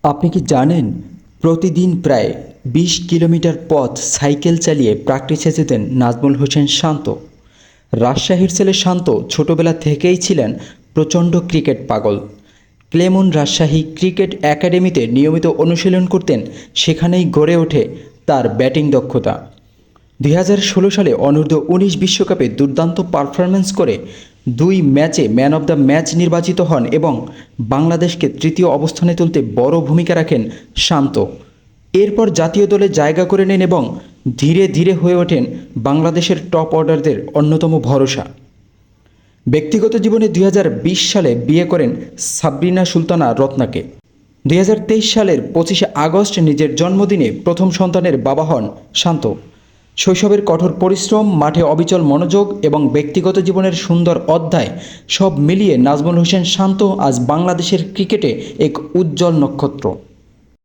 আপনি কি জানেন প্রতিদিন প্রায় ২০ কিলোমিটার পথ সাইকেল চালিয়ে প্র্যাকটিসে যেতেন নাজমুল হোসেন শান্ত। রাজশাহীর ছেলে শান্ত ছোটবেলা থেকেই ছিলেন প্রচণ্ড ক্রিকেট পাগল। ক্লেমন রাজশাহী ক্রিকেট একাডেমিতে নিয়মিত অনুশীলন করতেন, সেখানেই গড়ে ওঠে তার ব্যাটিং দক্ষতা। ২০১৬ সালে অনূর্ধ্ব-১৯ বিশ্বকাপে দুর্দান্ত পারফরম্যান্স করে ২ ম্যাচে ম্যান অব দ্য ম্যাচ নির্বাচিত হন এবং বাংলাদেশকে তৃতীয় অবস্থানে তুলতে বড় ভূমিকা রাখেন শান্ত। এরপর জাতীয় দলে জায়গা করে নেন এবং ধীরে ধীরে হয়ে ওঠেন বাংলাদেশের টপ অর্ডারদের অন্যতম ভরসা। ব্যক্তিগত জীবনে ২০২০ সালে বিয়ে করেন সাবরিনা সুলতানা রত্নাকে। ২০২৩ সালের ২৫শে আগস্ট নিজের জন্মদিনে প্রথম সন্তানের বাবা হন শান্ত। শৈশবের কঠোর পরিশ্রম, মাঠে অবিচল মনোযোগ এবং ব্যক্তিগত জীবনের সুন্দর অধ্যায় সব মিলিয়ে নাজমুল হোসেন শান্ত আজ বাংলাদেশের ক্রিকেটে এক উজ্জ্বল নক্ষত্র।